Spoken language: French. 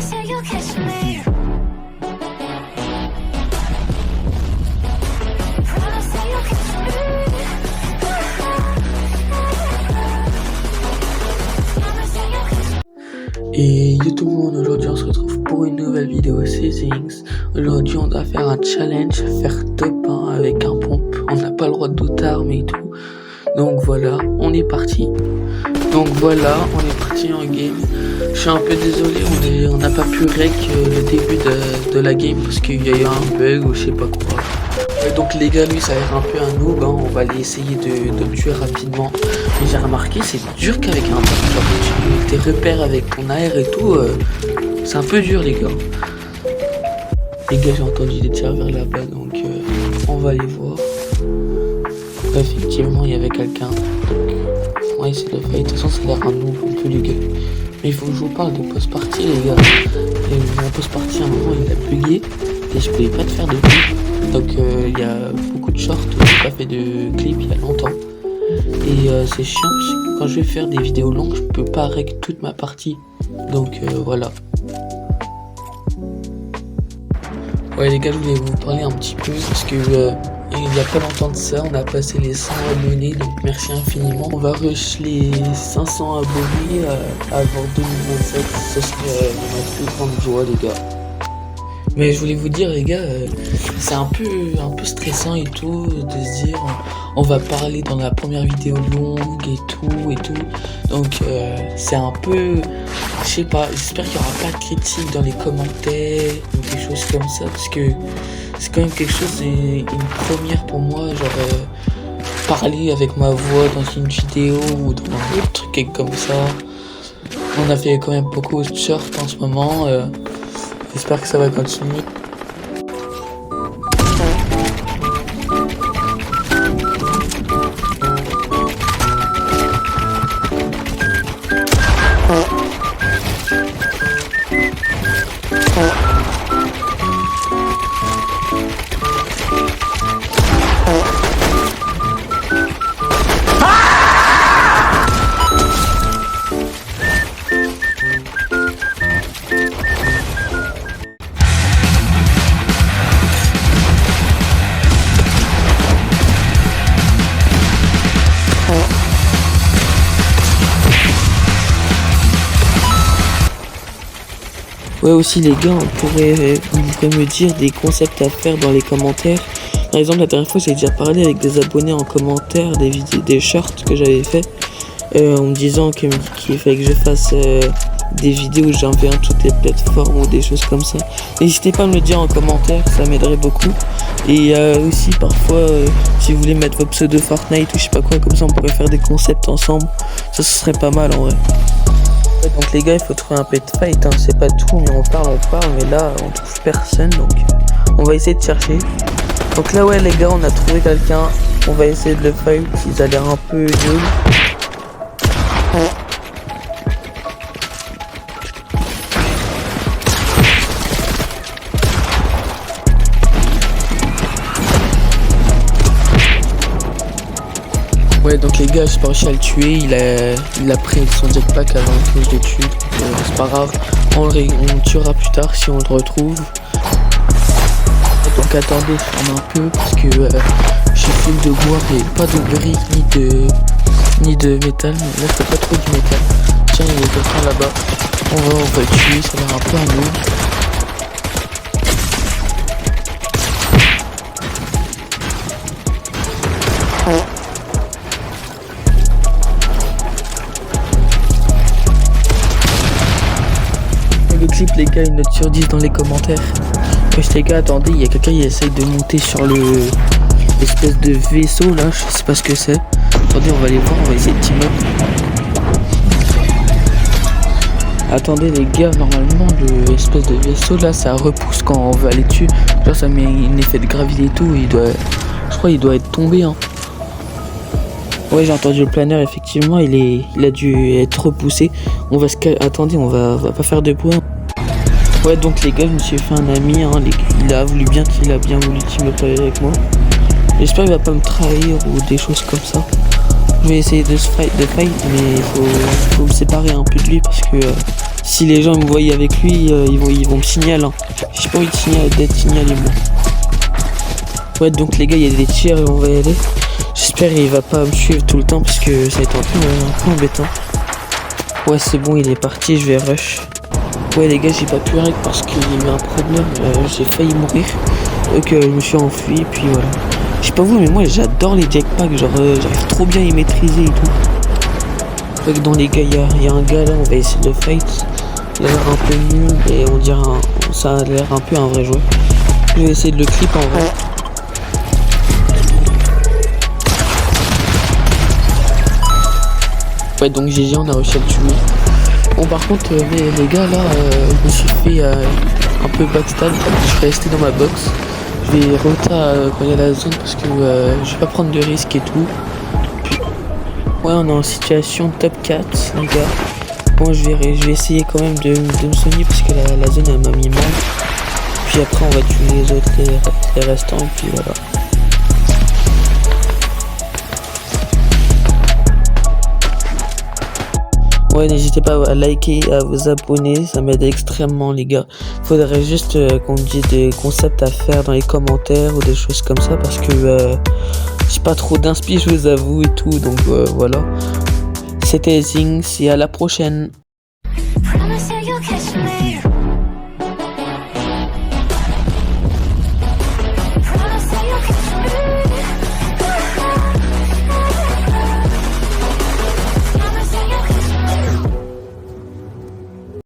Et yo tout le monde, aujourd'hui on se retrouve pour une nouvelle vidéo Seasons. Aujourd'hui on doit faire un challenge, faire top 1 avec un pompe. On n'a pas le droit d'autres armes et tout. Donc voilà, on est parti. Donc voilà, on est parti en game. Je suis un peu désolé, on n'a pas pu rec le début de la game parce qu'il y a eu un bug ou je sais pas quoi. Donc les gars, lui ça a l'air un peu un noob, hein. On va aller essayer de le tuer rapidement. Mais j'ai remarqué, c'est dur qu'avec un bug, genre tes repères avec ton AR et tout, c'est un peu dur les gars. Les gars, j'ai entendu des tirs vers là-bas, donc on va aller voir. Effectivement, il y avait quelqu'un. On va essayer de fight. De toute façon, ça a l'air un noob un peu les gars. Mais il faut que je vous parle de post-party les gars. Et mon post-party à un moment il a bugué et je pouvais pas te faire de clip. Donc il y a beaucoup de shorts où j'ai pas fait de clip il y a longtemps. Et c'est chiant parce que quand je vais faire des vidéos longues, je peux pas rec toute ma partie. Donc voilà. Ouais les gars, je voulais vous parler un petit peu parce que il y a pas longtemps de ça, on a passé les 100 abonnés, donc merci infiniment. On va rush les 500 abonnés avant 2027, ce serait ma plus grande joie les gars. Mais je voulais vous dire les gars, c'est un peu stressant et tout de se dire on va parler dans la première vidéo longue et tout. Donc c'est un peu, je sais pas, j'espère qu'il n'y aura pas de critiques dans les commentaires ou des choses comme ça parce que c'est quand même quelque chose, une première pour moi, genre parler avec ma voix dans une vidéo ou dans un autre truc comme ça. On a fait quand même beaucoup de shorts en ce moment. J'espère que ça va continuer. Ouais aussi les gars, vous pourrez me dire des concepts à faire dans les commentaires. Par exemple la dernière fois j'ai déjà parlé avec des abonnés en commentaire des vidéos, des shorts que j'avais fait en me disant qu'il fallait que je fasse des vidéos où j'enverrai toutes les plateformes ou des choses comme ça. N'hésitez pas à me le dire en commentaire, ça m'aiderait beaucoup. Et aussi parfois si vous voulez mettre vos pseudos Fortnite ou je sais pas quoi, comme ça on pourrait faire des concepts ensemble. Ça ce serait pas mal en vrai. Donc les gars, il faut trouver un pet fight, hein. C'est pas tout, mais on parle, mais là on trouve personne, donc on va essayer de chercher. Donc là ouais les gars, on a trouvé quelqu'un, on va essayer de le fight, ils a l'air un peu nul. Ouais donc les gars, j'ai pas réussi à le tuer, il a pris son jetpack avant que je le tue, c'est pas grave, on le tuera plus tard si on le retrouve. Donc attendez, je ferme un peu parce que j'ai full de bois et pas de briques ni de métal, mais là c'est pas trop du métal. Tiens, il y a quelqu'un là-bas, on va le tuer, ça a l'air un peu un noob. Le clip les gars, une note sur 10 dans les commentaires. Wesh les gars, attendez, il y a quelqu'un qui essaye de monter sur l'espèce de vaisseau là, je sais pas ce que c'est. Attendez, on va aller voir, on va essayer de team up. Attendez les gars, normalement l'espèce de vaisseau là ça repousse quand on veut aller dessus. Genre ça met un effet de gravité et tout, je crois qu'il doit être tombé hein. Ouais j'ai entendu le planeur, effectivement il a dû être repoussé. On va attendez, on va pas faire de bruit. Ouais donc les gars, je me suis fait un ami hein, il a voulu bien team up avec moi. J'espère qu'il va pas me trahir ou des choses comme ça. Je vais essayer de fight mais il faut me séparer un peu de lui parce que Si les gens me voient avec lui, ils vont me signaler. Hein. J'ai pas envie d'être signalé moi. Ouais, donc les gars, il y a des tirs et on va y aller. J'espère qu'il va pas me suivre tout le temps parce que ça va être un peu embêtant. Ouais, c'est bon, il est parti, je vais rush. Ouais les gars, j'ai pas pu rec parce qu'il y a eu un problème, j'ai failli mourir. Donc je me suis enfui, puis voilà. Je sais pas vous, mais moi j'adore les jetpacks, genre j'arrive trop bien à y maîtriser et tout. Donc dans les gars, il y a un gars là, on va essayer de fight. Il a l'air un peu nul, et on dirait ça a l'air un peu un vrai joueur. Je vais essayer de le clip en vrai. Ouais, donc GG, on a réussi à le tuer. Bon, par contre, les gars, là, je me suis fait un peu backstab. Je vais rester dans ma box. Je vais rota quand il y a la zone parce que je vais pas prendre de risques et tout. Puis, ouais, on est en situation top 4, les gars. Bon, je vais essayer quand même de me soigner parce que la zone, elle m'a mis mal. Puis après, on va tuer les autres, les restants, et puis voilà. Ouais, n'hésitez pas à liker, à vous abonner, ça m'aide extrêmement les gars. Faudrait juste qu'on me dise des concepts à faire dans les commentaires ou des choses comme ça parce que j'ai pas trop d'inspi, je vous avoue et tout, donc voilà. C'était Zings et à la prochaine.